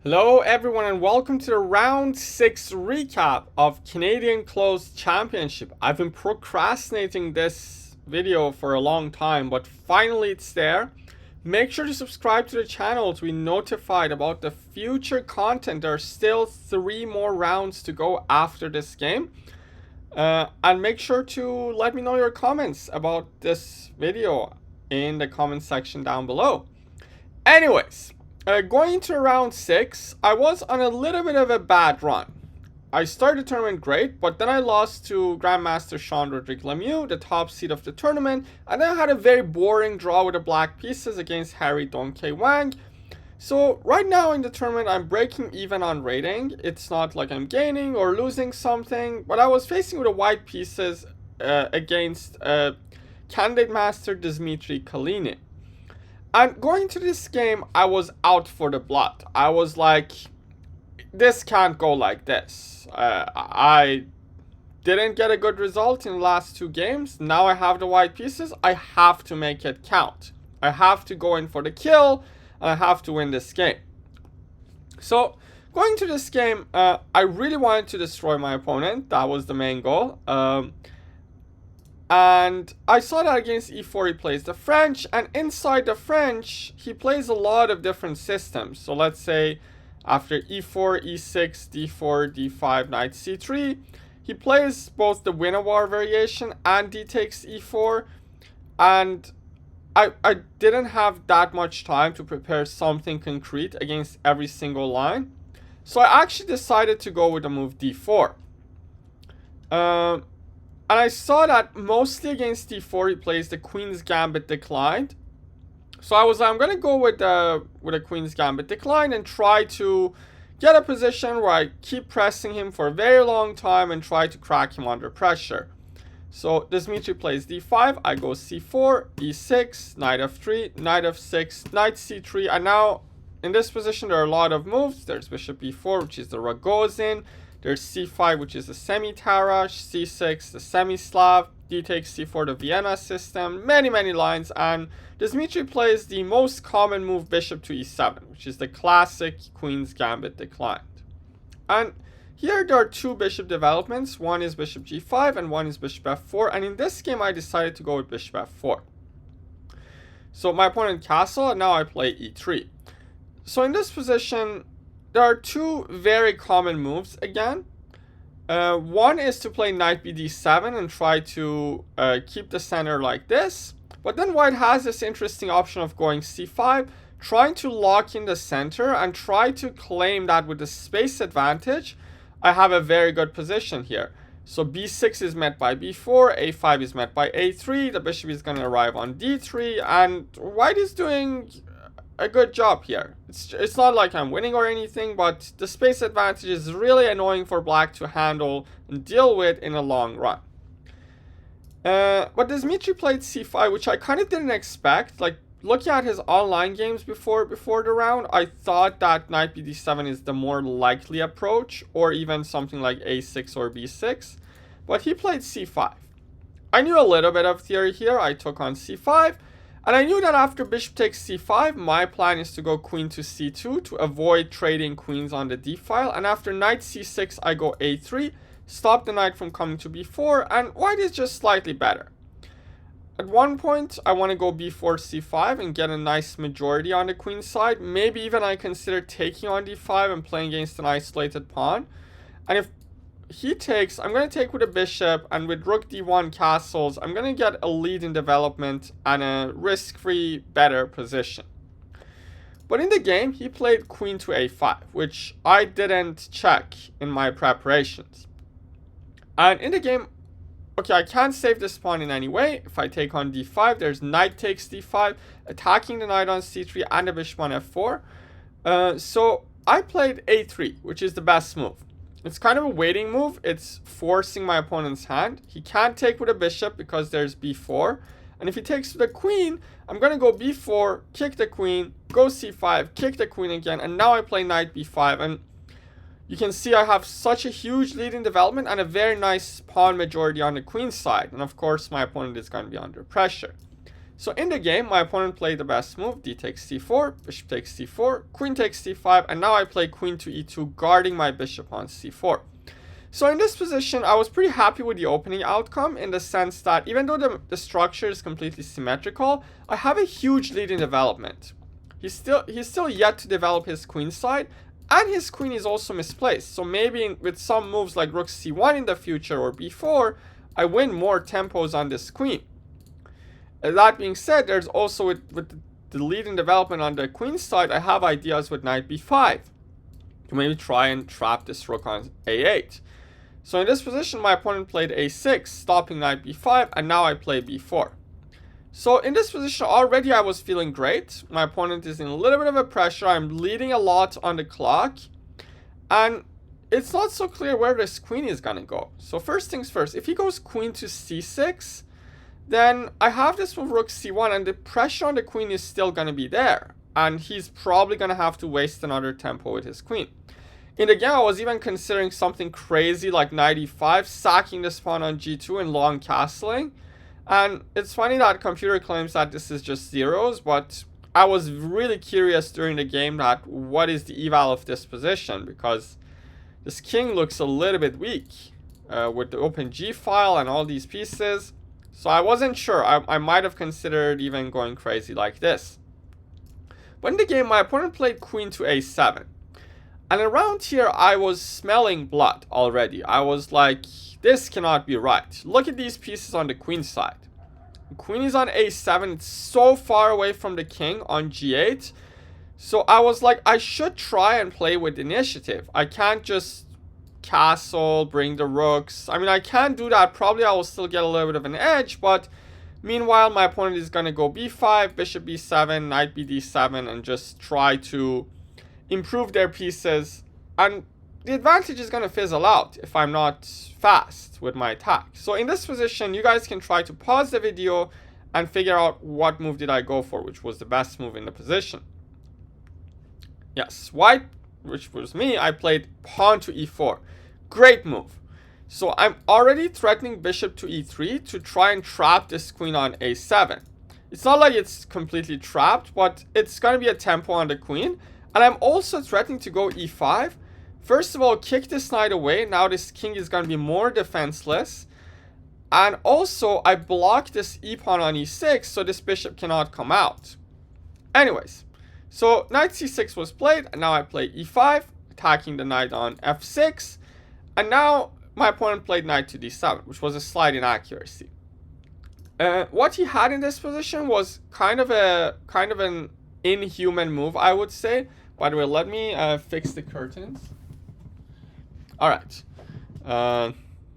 Hello everyone and welcome to the round 6 recap of Canadian Closed Championship. I've been procrastinating this video for a long time, but finally it's there. Make sure to subscribe to the channel to be notified about the future content. There are still 3 more rounds to go after this game. And make sure to let me know your comments about this video in the comment section down below. Anyways. Going into round 6, I was on a little bit of a bad run. I started the tournament great, but then I lost to Grandmaster Jean-Rodrigue Lemieux, the top seed of the tournament, and then I had a very boring draw with the black pieces against Harry Donkey Wang. So right now in the tournament, I'm breaking even on rating. It's not like I'm gaining or losing something, but I was facing with the white pieces against Candidate Master Dzmitry Kalinin. And going into this game, I was out for the blood. I was like, this can't go like this. I didn't get a good result in the last 2 games. Now I have the white pieces. I have to make it count. I have to go in for the kill. And I have to win this game. So, going to this game, I really wanted to destroy my opponent. That was the main goal. And I saw that against e4 he plays the French, and inside the French he plays a lot of different systems. So let's say after e4, e6, d4, d5, knight c3, he plays both the win-a-war variation and d takes e4, and I didn't have that much time to prepare something concrete against every single line. So I actually decided to go with the move d4. And I saw that mostly against d4 he plays the Queen's Gambit declined. So I was like, I'm going to go with a Queen's Gambit decline and try to get a position where I keep pressing him for a very long time and try to crack him under pressure. So Dzmitry plays d5, I go c4, e6, knight f3, knight f6, knight c3. And now in this position there are a lot of moves. There's bishop e4, which is the Rogozin. There's c5, which is the semi-Tarrasch, c6, the semi-Slav, d takes c4, the Vienna system, many lines, and Dzmitry plays the most common move, bishop to e7, which is the classic Queen's Gambit declined. And here there are 2 bishop developments, one is bishop g5 and one is bishop f4, and in this game I decided to go with bishop f4. So my opponent castle, and now I play e3. So in this position, there are 2 very common moves again. One is to play knight bd7 and try to keep the center like this. But then white has this interesting option of going c5, trying to lock in the center and try to claim that with the space advantage, I have a very good position here. So b6 is met by b4, a5 is met by a3, the bishop is going to arrive on d3, and white is doing a good job here. It's not like I'm winning or anything, but the space advantage is really annoying for black to handle and deal with in a long run. But Dzmitry played c5, which I kind of didn't expect. Like, looking at his online games before the round, I thought that knight bd7 is the more likely approach, or even something like a6 or b6. But he played c5. I knew a little bit of theory here. I took on c5. And I knew that after bishop takes c5, my plan is to go queen to c2 to avoid trading queens on the d file. And after knight c6, I go a3, stop the knight from coming to b4, and white is just slightly better. At one point, I want to go b4, c5 and get a nice majority on the queen side. Maybe even I consider taking on d5 and playing against an isolated pawn. And if he takes, I'm going to take with a bishop, and with rook d1 castles, I'm going to get a lead in development and a risk-free better position. But in the game, he played queen to a5, which I didn't check in my preparations. And in the game, okay, I can't save this pawn in any way. If I take on d5, there's knight takes d5, attacking the knight on c3 and the bishop on f4. So I played a3, which is the best move. It's kind of a waiting move. It's forcing my opponent's hand. He can't take with a bishop because there's b4. And if he takes with a queen, I'm going to go b4, kick the queen, go c5, kick the queen again. And now I play knight b5. And you can see I have such a huge lead in development and a very nice pawn majority on the queen side. And of course, my opponent is going to be under pressure. So in the game, my opponent played the best move, d takes c4, bishop takes c4, queen takes c5, and now I play queen to e2, guarding my bishop on c4. So in this position, I was pretty happy with the opening outcome in the sense that even though the structure is completely symmetrical, I have a huge lead in development. He's still yet to develop his queen side, and his queen is also misplaced. So maybe with some moves like rook c1 in the future or b4, I win more tempos on this queen. That being said, there's also with the lead in development on the queen side, I have ideas with knight b5 to maybe try and trap this rook on a8. So in this position, my opponent played a6, stopping knight b5, and now I play b4. So in this position, already I was feeling great. My opponent is in a little bit of a pressure. I'm leading a lot on the clock, and it's not so clear where this queen is gonna go. So first things first, if he goes queen to c6, then I have this move rook c1, and the pressure on the queen is still going to be there. And he's probably going to have to waste another tempo with his queen. In the game, I was even considering something crazy like knight e5, sacking this pawn on g2 and long castling. And it's funny that computer claims that this is just zeros, but I was really curious during the game that what is the eval of this position, because this king looks a little bit weak with the open g file and all these pieces. So I wasn't sure. I might have considered even going crazy like this. But in the game, my opponent played queen to a7. And around here, I was smelling blood already. I was like, this cannot be right. Look at these pieces on the queen side. The queen is on a7. It's so far away from the king on g8. So I was like, I should try and play with initiative. I can't just castle, bring the rooks. I mean, I can do that. Probably I will still get a little bit of an edge, but meanwhile, my opponent is going to go b5, bishop b7, knight bd7, and just try to improve their pieces. And the advantage is going to fizzle out if I'm not fast with my attack. So in this position, you guys can try to pause the video and figure out what move did I go for, which was the best move in the position. Yes, white, which was me, I played pawn to e4. Great move. So I'm already threatening bishop to e3 to try and trap this queen on a7. It's not like it's completely trapped, but it's going to be a tempo on the queen. And I'm also threatening to go e5. First of all, kick this knight away. Now this king is going to be more defenseless. And also, I block this e-pawn on e6, so this bishop cannot come out. Anyways, so knight c6 was played, and now I play e5, attacking the knight on f6. And now my opponent played knight to d7, which was a slight inaccuracy. What he had in this position was kind of an inhuman move, I would say. By the way, let me fix the curtains. All right.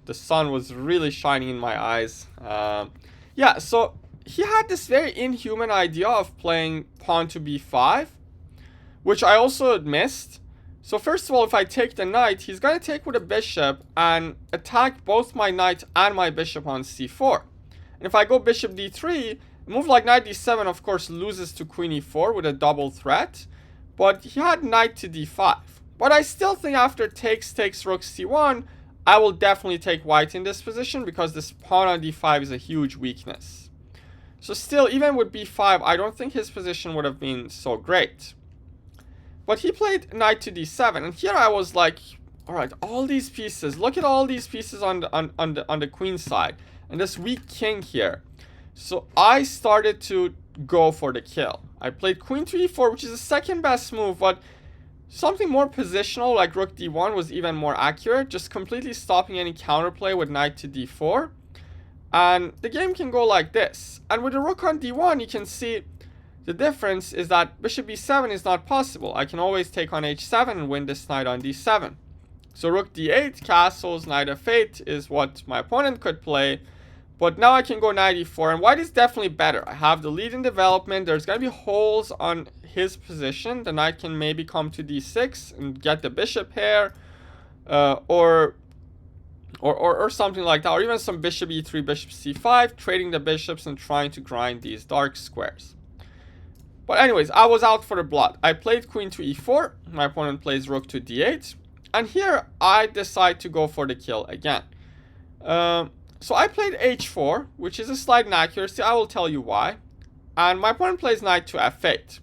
The sun was really shining in my eyes. Yeah, so he had this very inhuman idea of playing pawn to b5, which I also missed. So first of all, if I take the knight, he's going to take with a bishop and attack both my knight and my bishop on c4. And if I go bishop d3, a move like knight d7, of course, loses to queen e4 with a double threat. But he had knight to d5. But I still think after takes rook c1, I will definitely take white in this position because this pawn on d5 is a huge weakness. So still, even with b5, I don't think his position would have been so great. But he played knight to d7, and here I was like, all right, all these pieces, look at all these pieces on the queen side, and this weak king here. So I started to go for the kill. I played queen to e4, which is the second best move, but something more positional like rook d1 was even more accurate, just completely stopping any counterplay with knight to d4. And the game can go like this. And with the rook on d1, you can see the difference is that bishop b7 is not possible. I can always take on h7 and win this knight on d7. So rook d8, castles, knight f8 is what my opponent could play. But now I can go knight e4, and white is definitely better. I have the lead in development. There's going to be holes on his position. The knight can maybe come to d6 and get the bishop here, or something like that, or even some bishop e3, bishop c5, trading the bishops and trying to grind these dark squares. But anyways, I was out for the blood. I played queen to e4. My opponent plays rook to d8, and here I decide to go for the kill again. So I played h4, which is a slight inaccuracy. I will tell you why. and my opponent plays knight to f8.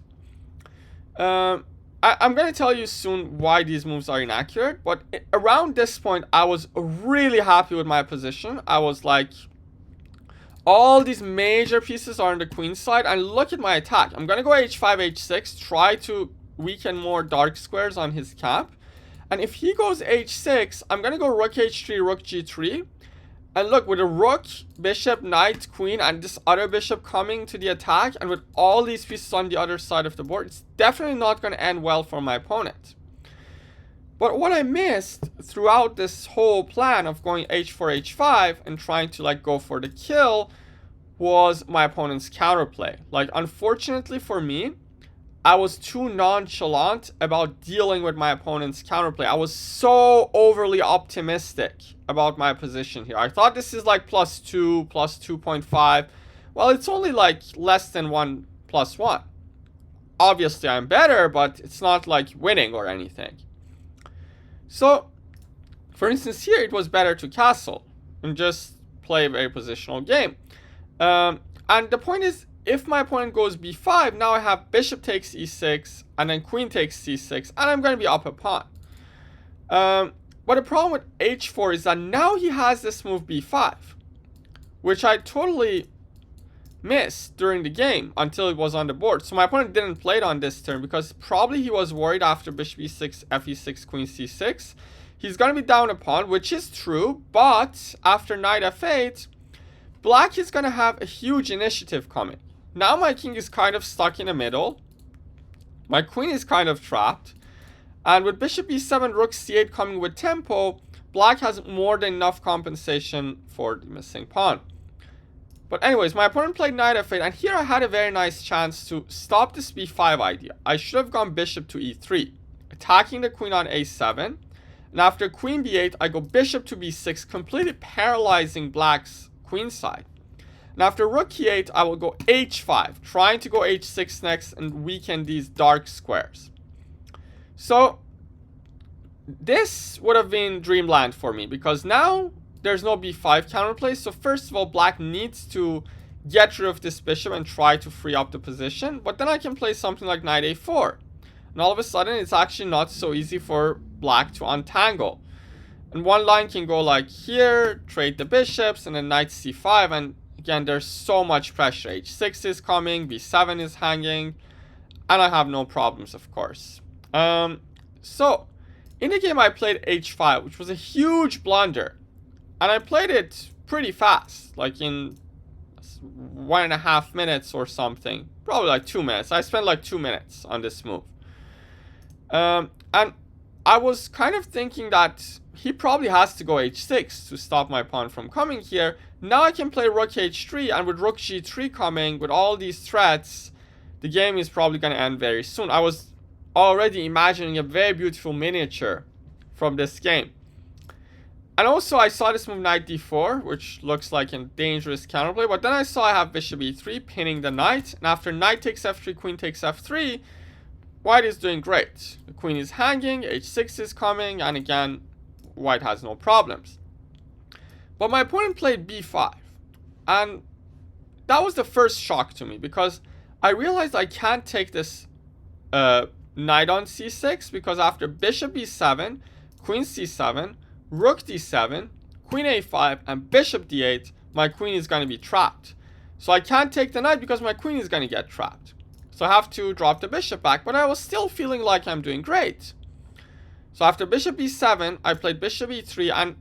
I'm going to tell you soon why these moves are inaccurate, but around this point, I was really happy with my position. I was like, all these major pieces are on the queen side, and look at my attack. I'm going to go h5, h6, try to weaken more dark squares on his cap. And if he goes h6, I'm going to go rook h3, rook g3. And look, with a rook, bishop, knight, queen, and this other bishop coming to the attack, and with all these pieces on the other side of the board, it's definitely not going to end well for my opponent. But what I missed throughout this whole plan of going h4, h5, and trying to like go for the kill, was my opponent's counterplay. Like, unfortunately for me, I was too nonchalant about dealing with my opponent's counterplay. I was so overly optimistic about my position here. I thought this is like +2, +2.5. Well, it's only like less than 1 + 1. Obviously, I'm better, but it's not like winning or anything. So, for instance, here it was better to castle and just play a very positional game. And the point is, if my opponent goes b5, now I have bishop takes e6, and then queen takes c6, and I'm going to be up a pawn. But the problem with h4 is that now he has this move b5, which I totally missed during the game until it was on the board. So my opponent didn't play it on this turn because probably he was worried after bishop e6, fe6, queen c6. He's going to be down a pawn, which is true, but after knight f8, black is going to have a huge initiative coming. Now my king is kind of stuck in the middle. My queen is kind of trapped. And with bishop e7, rook c8 coming with tempo, black has more than enough compensation for the missing pawn. But anyways, my opponent played knight f8, and here I had a very nice chance to stop this b5 idea. I should have gone bishop to e3, attacking the queen on a7. And after queen b8, I go bishop to b6, completely paralyzing black's queen side. And after rook e8, I will go h5, trying to go h6 next and weaken these dark squares. So this would have been dreamland for me, because now there's no b5 counterplay. So first of all, black needs to get rid of this bishop and try to free up the position. But then I can play something like knight a4. And all of a sudden, it's actually not so easy for black to untangle. And one line can go like here, trade the bishops, and then knight c5. And again, there's so much pressure. h6 is coming, b7 is hanging, and I have no problems, of course. So in the game, I played h5, which was a huge blunder. And I played it pretty fast, like in 1.5 minutes or something. Probably like 2 minutes. I spent like 2 minutes on this move. And I was kind of thinking that he probably has to go h6 to stop my pawn from coming here. Now I can play rook h3, and with rook g3 coming, with all these threats, the game is probably going to end very soon. I was already imagining a very beautiful miniature from this game. And also I saw this move knight d4, which looks like a dangerous counterplay. But then I saw I have bishop e3, pinning the knight. And after knight takes f3, queen takes f3, white is doing great. The queen is hanging, h6 is coming, and again, white has no problems. But my opponent played b5. And that was the first shock to me, because I realized I can't take this knight on c6, because after bishop b7, queen c7, rook d7, queen a5, and bishop d8, my queen is going to be trapped. So I can't take the knight because my queen is going to get trapped. So I have to drop the bishop back, but I was still feeling like I'm doing great. So after bishop b7, I played bishop e3, and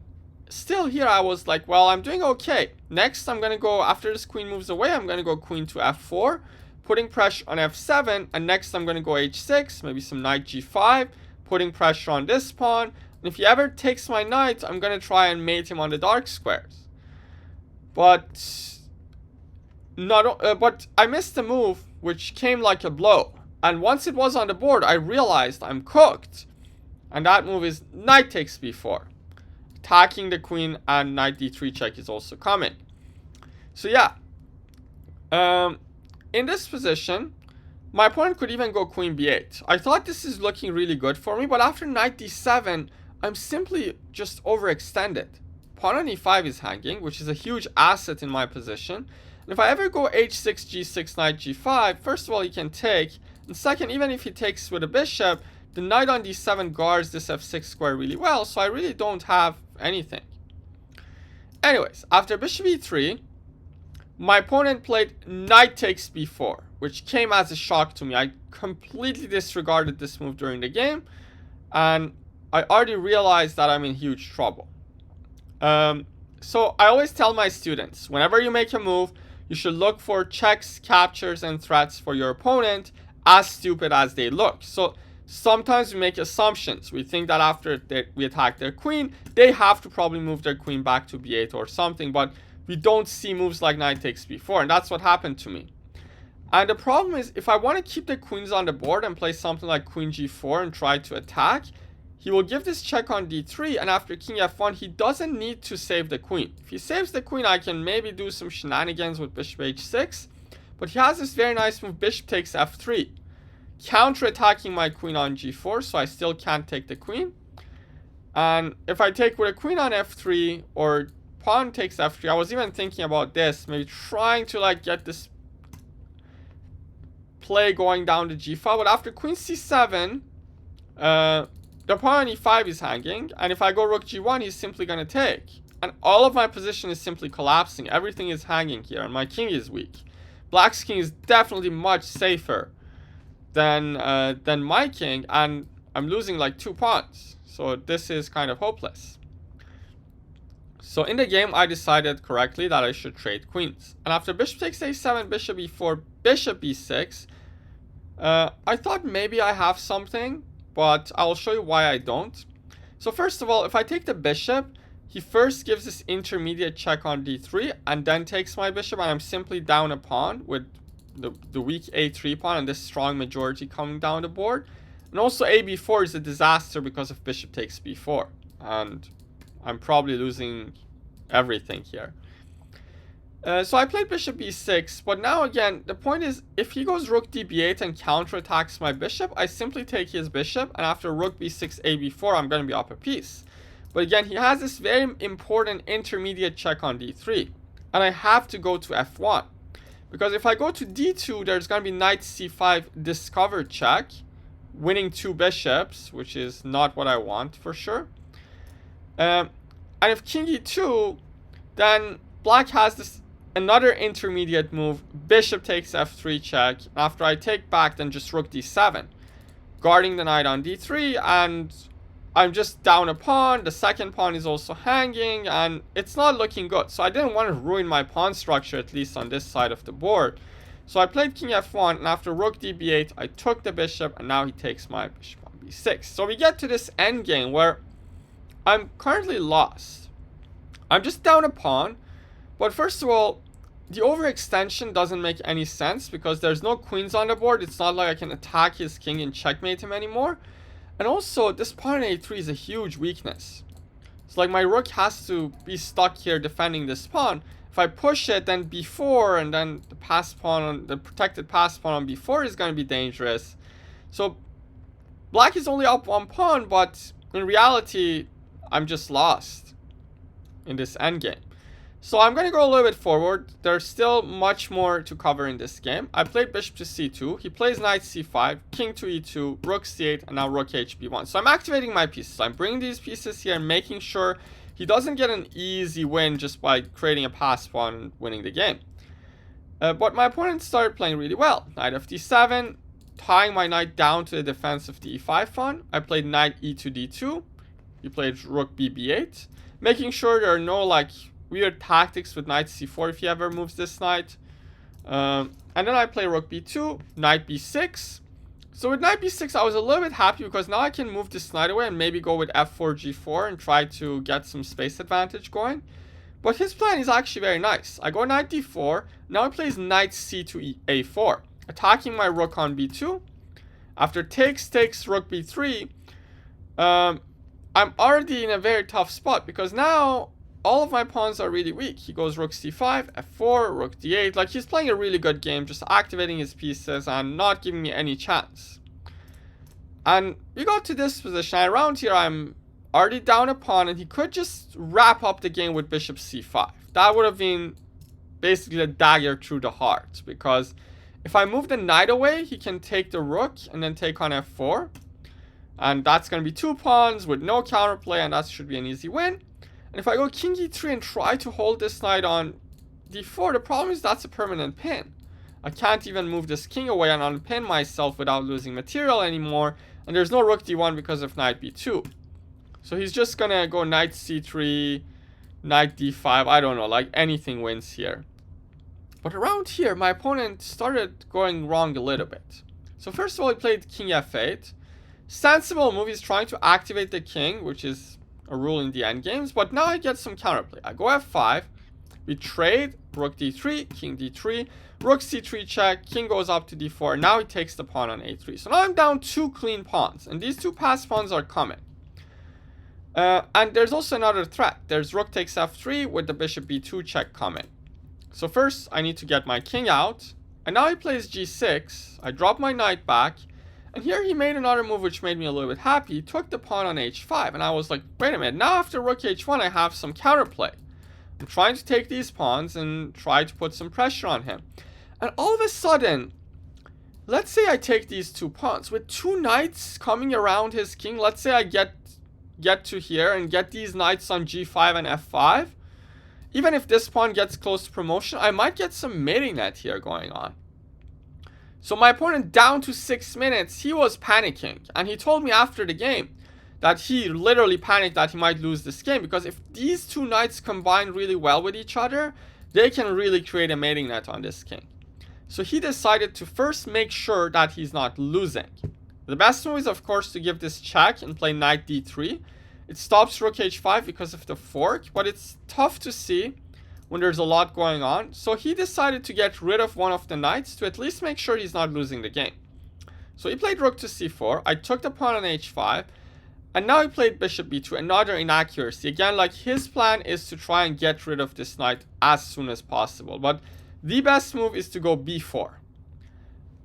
still here I was like, well, I'm doing okay. Next, I'm going to go, after this queen moves away, I'm going to go queen to f4, putting pressure on f7, and next I'm going to go h6, maybe some knight g5, putting pressure on this pawn. And if he ever takes my knight, I'm going to try and mate him on the dark squares. But I missed the move, which came like a blow. And once it was on the board, I realized I'm cooked. And that move is knight takes b4. Attacking the queen, and knight d3 check is also coming. So yeah. In this position, my opponent could even go queen b8. I thought this is looking really good for me, but after knight d7, I'm simply just overextended. Pawn on e5 is hanging, which is a huge asset in my position. And if I ever go h6, g6, knight g5, first of all, he can take. And second, even if he takes with a bishop, the knight on d7 guards this f6 square really well, so I really don't have anything. Anyways, after bishop e3, my opponent played knight takes b4, which came as a shock to me. I completely disregarded this move during the game, and I already realized that I'm in huge trouble. So I always tell my students, whenever you make a move, you should look for checks, captures, and threats for your opponent, as stupid as they look. So sometimes we make assumptions. We think that after we attack their queen, they have to probably move their queen back to b8 or something, but we don't see moves like knight takes b4, and that's what happened to me. And the problem is, if I want to keep the queens on the board and play something like queen g4 and try to attack, he will give this check on d3, and after king f1, he doesn't need to save the queen. If he saves the queen, I can maybe do some shenanigans with bishop h6, but he has this very nice move, bishop takes f3, counter-attacking my queen on g4, so I still can't take the queen. And if I take with a queen on f3 or pawn takes f3, I was even thinking about this, maybe trying to like get this play going down to g5, but after queen c7, the pawn on e5 is hanging, and if I go rook g1, he's simply going to take. And all of my position is simply collapsing. Everything is hanging here, and my king is weak. Black's king is definitely much safer than my king, and I'm losing like 2 pawns. So this is kind of hopeless. So in the game, I decided correctly that I should trade queens. And after bishop takes a7, bishop e4, bishop e6, I thought maybe I have something, but I will show you why I don't. So first of all, if I take the bishop, he first gives this intermediate check on d3 and then takes my bishop, and I'm simply down a pawn with the weak a3 pawn and this strong majority coming down the board. And also ab4 is a disaster because of bishop takes b4, and I'm probably losing everything here. So I played bishop b6, but now again, the point is, if he goes rook db8 and counterattacks my bishop, I simply take his bishop, and after rook b6, ab4, I'm going to be up a piece. But again, he has this very important intermediate check on d3, and I have to go to f1. Because if I go to d2, there's going to be knight c5 discover check, winning 2 bishops, which is not what I want for sure. And if king e2, then black has this another intermediate move, bishop takes f3 check. After I take back, then just rook d7, guarding the knight on d3, and I'm just down a pawn. The second pawn is also hanging, and it's not looking good. So I didn't want to ruin my pawn structure, at least on this side of the board. So I played king f1, and after rook db8, I took the bishop, and now he takes my bishop on b6. So we get to this endgame where I'm currently lost. I'm just down a pawn. But first of all, the overextension doesn't make any sense because there's no queens on the board. It's not like I can attack his king and checkmate him anymore. And also, this pawn on a3 is a huge weakness. It's like my rook has to be stuck here defending this pawn. If I push it, then b4, and then the pass pawn on the protected pass pawn on b4 is going to be dangerous. So black is only up 1 pawn, but in reality, I'm just lost in this endgame. So I'm going to go a little bit forward. There's still much more to cover in this game. I played bishop to c2. He plays knight c5, king to e2, rook c8, and now rook hb1. So I'm activating my pieces. I'm bringing these pieces here and making sure he doesn't get an easy win just by creating a pass pawn and winning the game. But my opponent started playing really well. Knight of d7, tying my knight down to the defense of the e5 pawn. I played knight e to d2. He played rook bb8, making sure there are no like weird tactics with knight c4 if he ever moves this knight. And then I play rook b2, knight b6. So with knight b6, I was a little bit happy because now I can move this knight away and maybe go with f4, g4 and try to get some space advantage going. But his plan is actually very nice. I go knight d4. Now he plays knight c to a4, attacking my rook on b2. After takes rook b3, I'm already in a very tough spot because now all of my pawns are really weak. He goes rook c5, f4, rook d8. Like, he's playing a really good game, just activating his pieces and not giving me any chance. And we got to this position. Around here, I'm already down a pawn, and he could just wrap up the game with bishop c5. That would have been basically the dagger through the heart, because if I move the knight away, he can take the rook and then take on f4. And that's going to be 2 pawns with no counterplay, and that should be an easy win. And if I go king e3 and try to hold this knight on d4, the problem is that's a permanent pin. I can't even move this king away and unpin myself without losing material anymore. And there's no rook d1 because of knight b2. So he's just going to go knight c3, knight d5. I don't know, like anything wins here. But around here, my opponent started going wrong a little bit. So first of all, he played king f8. Sensible move, he's trying to activate the king, which is a rule in the endgames. But now I get some counterplay. I go f5. We trade, rook d3, king d3, rook c3 check, king goes up to d4. Now he takes the pawn on a3. So now I'm down 2 clean pawns. And these 2 passed pawns are coming. And there's also another threat. There's rook takes f3 with the bishop b2 check coming. So first, I need to get my king out. And now he plays g6. I drop my knight back. And here he made another move which made me a little bit happy. He took the pawn on h5. And I was like, wait a minute. Now after rook h1, I have some counterplay. I'm trying to take these pawns and try to put some pressure on him. And all of a sudden, let's say I take these 2 pawns. With 2 knights coming around his king, let's say I get to here and get these knights on g5 and f5. Even if this pawn gets close to promotion, I might get some mating net here going on. So my opponent, down to 6 minutes, he was panicking. And he told me after the game that he literally panicked that he might lose this game. Because if these 2 knights combine really well with each other, they can really create a mating net on this king. So he decided to first make sure that he's not losing. The best move is, of course, to give this check and play knight d3. It stops rook h5 because of the fork, but it's tough to see when there's a lot going on. So he decided to get rid of one of the knights to at least make sure he's not losing the game. So he played rook to c4. I took the pawn on h5. And now he played bishop b2, another inaccuracy. Again, like his plan is to try and get rid of this knight as soon as possible. But the best move is to go b4.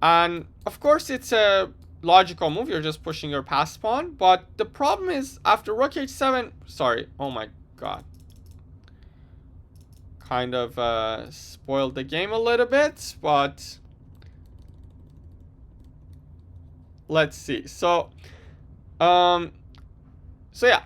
And of course, it's a logical move. You're just pushing your passed pawn. But the problem is after rook h7, sorry, oh my god, kind of spoiled the game a little bit, but let's see. So yeah,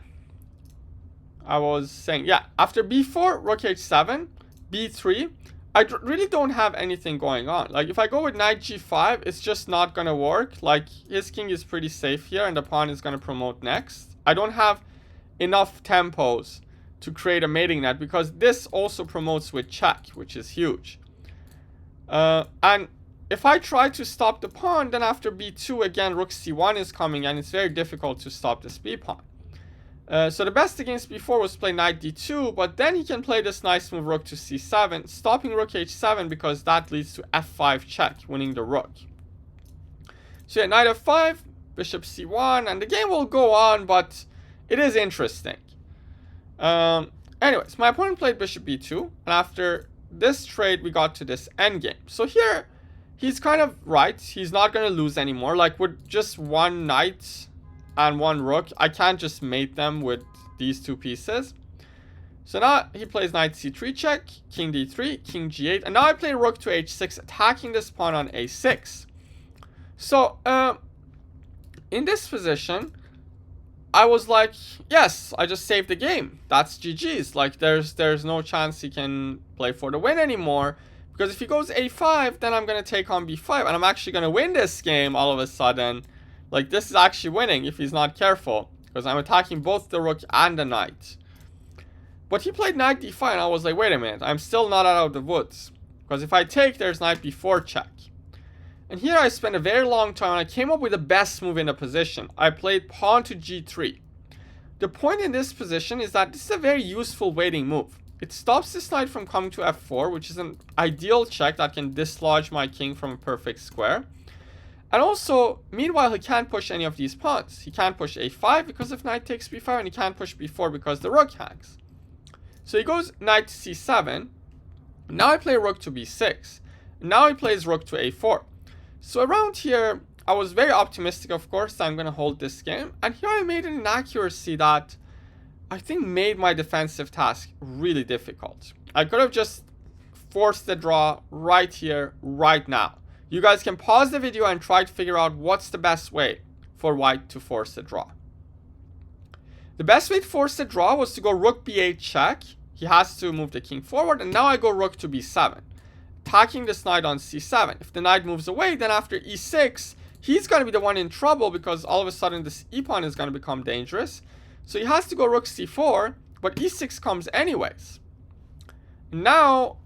I was saying, yeah, after b4, rook h7, b3, I really don't have anything going on. Like, if I go with knight g5, it's just not going to work. Like, his king is pretty safe here, and the pawn is going to promote next. I don't have enough tempos to create a mating net, because this also promotes with check, which is huge. And if I try to stop the pawn, then after b2, again, rook c1 is coming, and it's very difficult to stop this b pawn. So the best against b4 was play knight d2, but then he can play this nice move rook to c7, stopping rook h7 because that leads to f5 check, winning the rook. So yeah, knight f5, bishop c1, and the game will go on, but it is interesting. Anyways, my opponent played bishop b2, and after this trade, we got to this endgame. So here, he's kind of right. He's not going to lose anymore. Like, with just one knight and one rook, I can't just mate them with these 2 pieces. So now he plays knight c3 check, king d3, king g8, and now I play rook to h6, attacking this pawn on a6. So in this position, I was like, yes, I just saved the game. That's GG's. Like, there's no chance he can play for the win anymore, because if he goes a5, then I'm going to take on b5, and I'm actually going to win this game all of a sudden. Like, this is actually winning if he's not careful, because I'm attacking both the rook and the knight. But he played knight d5, and I was like, wait a minute, I'm still not out of the woods. Because if I take, there's knight b4 check. And here I spent a very long time, and I came up with the best move in the position. I played pawn to g3. The point in this position is that this is a very useful waiting move. It stops this knight from coming to f4, which is an ideal check that can dislodge my king from a perfect square. And also, meanwhile, he can't push any of these pawns. He can't push a5 because of knight takes b5, and he can't push b4 because the rook hangs. So he goes knight to c7. Now I play rook to b6. Now he plays rook to a4. So around here, I was very optimistic, of course, that I'm going to hold this game. And here I made an inaccuracy that I think made my defensive task really difficult. I could have just force the draw right here, right now. You guys can pause the video and try to figure out what's the best way for white to force the draw. The best way to force the draw was to go rook b8 check. He has to move the king forward, and now I go rook to b7, attacking this knight on c7. If the knight moves away, then after e6, he's going to be the one in trouble because all of a sudden this e-pawn is going to become dangerous. So he has to go rook c4, but e6 comes anyways. Now,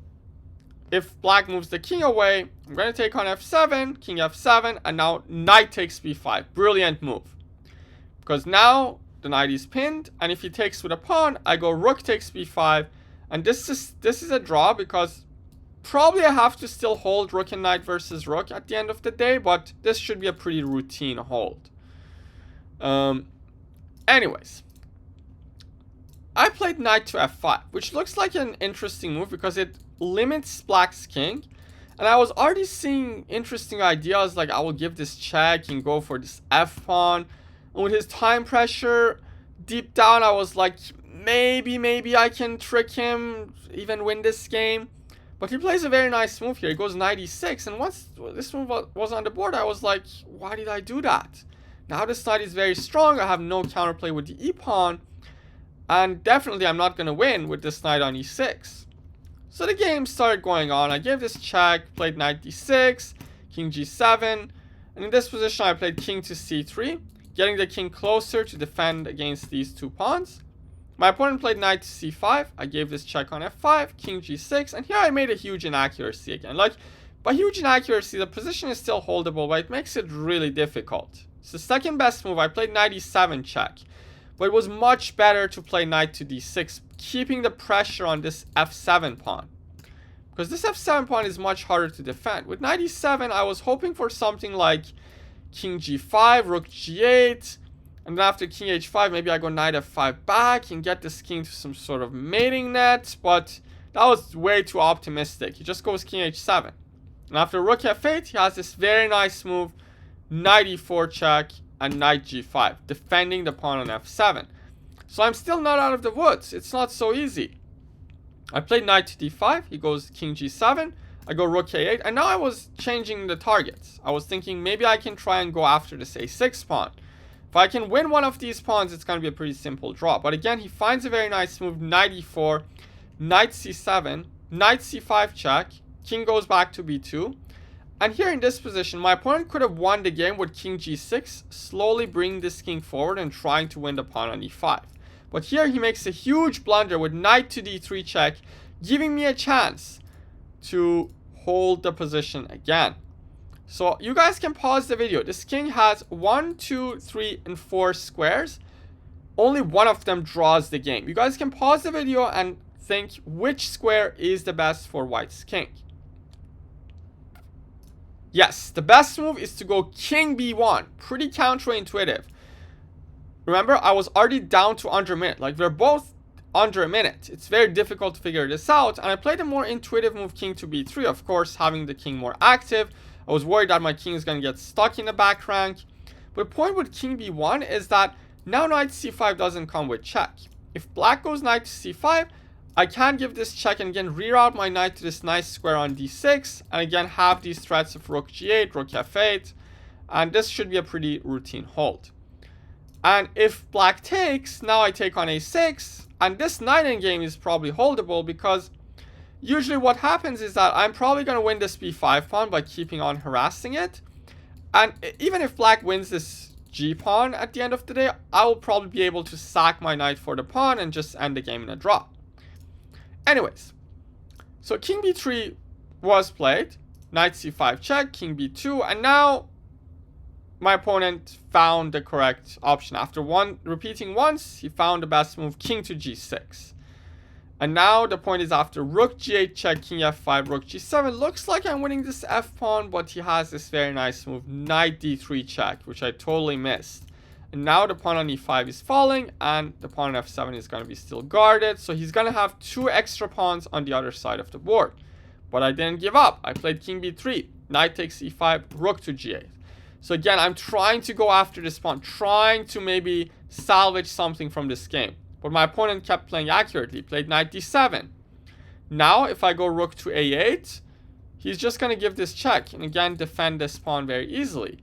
if black moves the king away, I'm going to take on f7, king f7, and now knight takes b5. Brilliant move. Because now the knight is pinned, and if he takes with a pawn, I go rook takes b5, and this is a draw because probably I have to still hold rook and knight versus rook at the end of the day, but this should be a pretty routine hold. Anyways, I played knight to f5, which looks like an interesting move because it limits black's king. And I was already seeing interesting ideas like I will give this check and go for this f-pawn. And with his time pressure, deep down I was like, maybe I can trick him, even win this game. But he plays a very nice move here. He goes knight e6, and once this move was on the board, I was like, why did I do that? Now this knight is very strong. I have no counterplay with the e-pawn. And definitely I'm not going to win with this knight on e6. So the game started going on. I gave this check, played knight d6, king g7. And in this position I played king to c3, getting the king closer to defend against these two pawns. My opponent played knight to c5. I gave this check on f5, king g6. And here I made a huge inaccuracy again. Like, by huge inaccuracy, the position is still holdable, but it makes it really difficult. It's the second best move. I played knight e7 check. But it was much better to play knight to d6, keeping the pressure on this f7 pawn. Because this f7 pawn is much harder to defend. With knight e7, I was hoping for something like king g5, rook g8. And then after king h5, maybe I go knight f5 back and get this king to some sort of mating net. But that was way too optimistic. He just goes king h7. And after rook f8, he has this very nice move, knight e4 check, and knight g5, defending the pawn on f7. So I'm still not out of the woods. It's not so easy. I played knight to d5. He goes king g7. I go rook a8. And now I was changing the targets. I was thinking maybe I can try and go after this a6 pawn. If I can win one of these pawns, it's going to be a pretty simple draw. But again, he finds a very nice move, knight e4, knight c7, knight c5 check. King goes back to b2. And here in this position, my opponent could have won the game with king g6, slowly bringing this king forward and trying to win the pawn on e5. But here he makes a huge blunder with knight to d3 check, giving me a chance to hold the position again. So you guys can pause the video. This king has 1, 2, 3, and 4 squares. Only one of them draws the game. You guys can pause the video and think which square is the best for white's king. Yes, the best move is to go king b1. Pretty counterintuitive. Remember, I was already down to under a minute. Like, we're both under a minute. It's very difficult to figure this out. And I played a more intuitive move, king to b3. Of course, having the king more active. I was worried that my king is going to get stuck in the back rank. But the point with king b1 is that now knight c5 doesn't come with check. If black goes knight to c5, I can give this check and again reroute my knight to this nice square on d6. And again have these threats of rook g8, rook f8. And this should be a pretty routine hold. And if black takes, now I take on a6. And this knight endgame is probably holdable because usually what happens is that I'm probably going to win this b5 pawn by keeping on harassing it. And even if black wins this g pawn at the end of the day, I will probably be able to sack my knight for the pawn and just end the game in a draw. Anyways, so king b3 was played, knight c5 check, king b2, and now my opponent found the correct option. After repeating once, he found the best move, king to g6. And now the point is after rook g8 check, king f5, rook g7. Looks like I'm winning this f pawn, but he has this very nice move, knight d3 check, which I totally missed. And now the pawn on e5 is falling, and the pawn on f7 is going to be still guarded. So he's going to have 2 extra pawns on the other side of the board. But I didn't give up. I played king b3, knight takes e5, rook to g8. So again, I'm trying to go after this pawn, trying to maybe salvage something from this game. But my opponent kept playing accurately, played knight d7. Now, if I go rook to a8, he's just going to give this check and again defend this pawn very easily.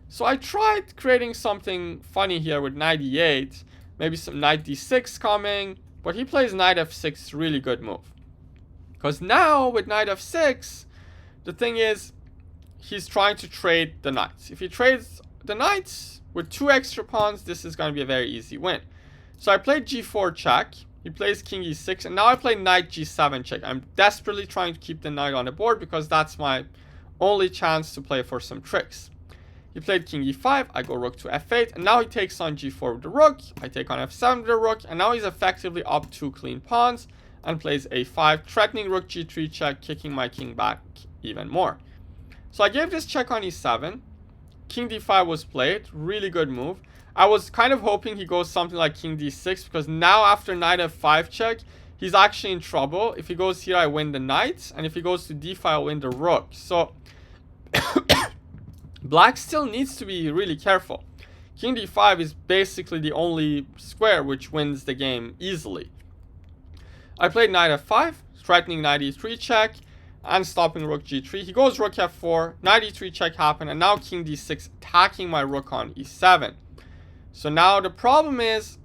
So I tried creating something funny here with knight e8, maybe some knight d6 coming, but he plays knight f6, really good move. Because now with knight f6, the thing is, he's trying to trade the knights. If he trades the knights with 2 extra pawns, this is going to be a very easy win. So I played g4 check. He plays king e6, and now I play knight g7 check. I'm desperately trying to keep the knight on the board because that's my only chance to play for some tricks. He played king e5, I go rook to f8, and now he takes on g4 with the rook. I take on f7 with the rook, and now he's effectively up 2 clean pawns and plays a5, threatening rook g3 check, kicking my king back even more. So I gave this check on e7. King d5 was played, really good move. I was kind of hoping he goes something like king d6 because now after knight f5 check, he's actually in trouble. If he goes here, I win the knight, and if he goes to d5, I win the rook. So Black still needs to be really careful. King d5 is basically the only square which wins the game easily. I played knight f5, threatening knight e3 check, and stopping rook g3. He goes rook f4, knight e3 check happened, and now king d6 attacking my rook on e7. So now the problem is,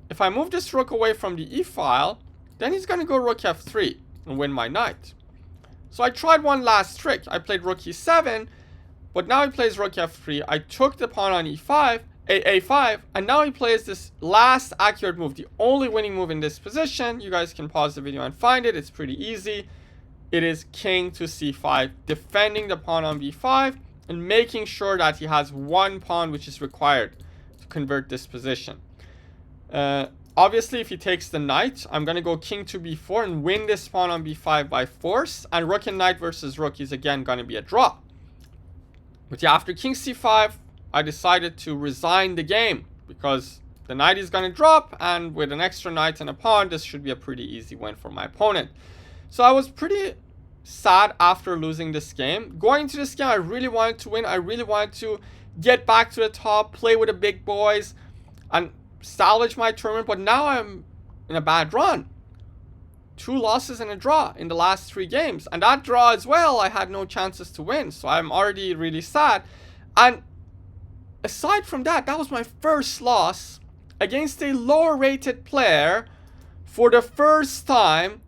if I move this rook away from the e file, then he's going to go rook f3 and win my knight. So I tried one last trick. I played rook e7, but now he plays rook f3. I took the pawn on e5, a5, and now he plays this last accurate move, the only winning move in this position. You guys can pause the video and find it. It's pretty easy. It is king to c5, defending the pawn on b5 and making sure that he has one pawn which is required to convert this position. Obviously, if he takes the knight, I'm going to go king to b4 and win this pawn on b5 by force. And rook and knight versus rook is again going to be a draw. But yeah, after king c5, I decided to resign the game because the knight is going to drop, and with an extra knight and a pawn, this should be a pretty easy win for my opponent. So I was pretty sad after losing this game. Going into this game, I really wanted to win. I really wanted to get back to the top, play with the big boys, and salvage my tournament. But now I'm in a bad run. 2 losses and a draw in the last 3 games. And that draw as well, I had no chances to win. So I'm already really sad. And aside from that, that was my first loss against a lower rated player for the first time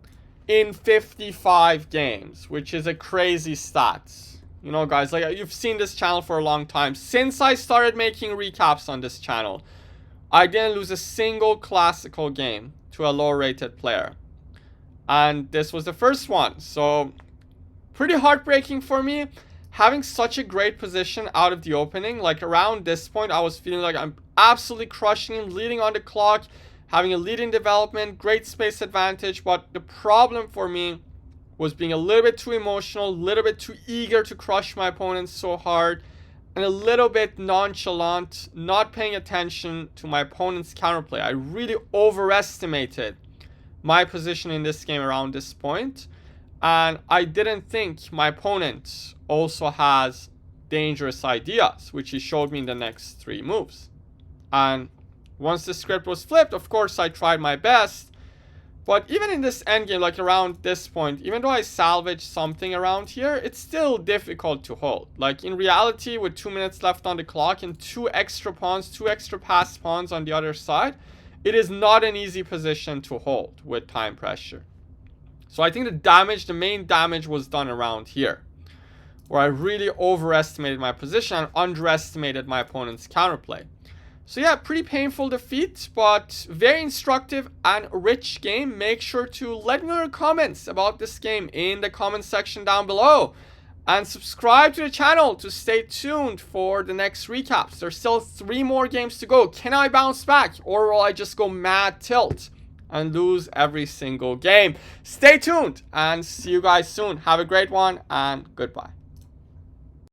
in 55 games, which is a crazy stat. You know, guys, like, you've seen this channel for a long time. Since I started making recaps on this channel, I didn't lose a single classical game to a lower rated player. And this was the first one. So pretty heartbreaking for me. Having such a great position out of the opening, like around this point, I was feeling like I'm absolutely crushing him, leading on the clock, having a lead in development, great space advantage. But the problem for me was being a little bit too emotional, a little bit too eager to crush my opponents so hard, and a little bit nonchalant, not paying attention to my opponent's counterplay. I really overestimated my position in this game around this point, and I didn't think my opponent also has dangerous ideas, which he showed me in the next 3 moves. And once the script was flipped, of course I tried my best, but even in this endgame, like around this point, even though I salvaged something around here, it's still difficult to hold. Like in reality, with 2 minutes left on the clock and 2 extra pawns, 2 extra passed pawns on the other side, it is not an easy position to hold with time pressure. So I think the main damage was done around here, where I really overestimated my position and underestimated my opponent's counterplay. So yeah, pretty painful defeat, but very instructive and rich game. Make sure to let me know your comments about this game in the comment section down below. And subscribe to the channel to stay tuned for the next recaps. There's still 3 more games to go. Can I bounce back, or will I just go mad tilt and lose every single game? Stay tuned and see you guys soon. Have a great one and goodbye.